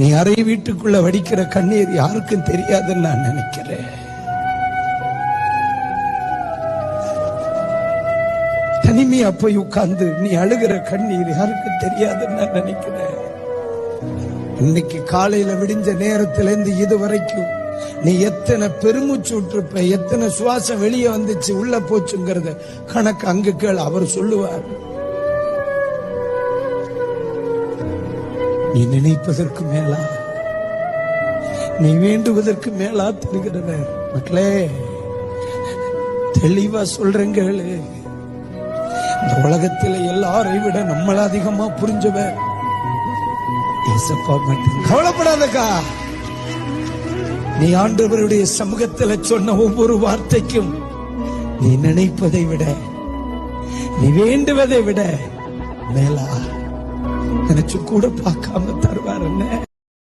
நீ அறை வீட்டுக்குள்ள வடிக்கிற கண்ணீர் யாருக்கும் தெரியாதுன்னு நான் நினைக்கிறேன். தனிமையா போய் உட்கார்ந்து நீ அழுகிற கண்ணீர் யாருக்கும் தெரியாதுன்னு நான் நினைக்கிறேன். இன்னைக்கு காலையில விடிஞ்ச நேரத்திலிருந்து இதுவரைக்கும் நீ எத்தனை பெருமூச்சு விட்டுருப்ப, எத்தனை சுவாசம் வெளியே வந்துச்சு உள்ள போச்சுங்கிறத கணக்கு அங்கு கேள், அவர் சொல்லுவார். நீ நினைப்பதற்கு மேலா, நீ வேண்டுவதற்கு மேலா தருகிறவர். மக்களே, தெளிவா சொல்றேங்க, இந்த உலகத்தில் எல்லாரை விட நம்மள அதிகமா புரிஞ்சவர் ஏசப்பா மட்டும். கவலைப்படாதக்கா, நீ ஆண்டவருடைய சமூகத்தில் சொன்ன ஒவ்வொரு வார்த்தைக்கும் நீ நினைப்பதை விட, நீ வேண்டுவதை விட மேலா நினைச்சு கூட பார்க்காம தருவார். என்ன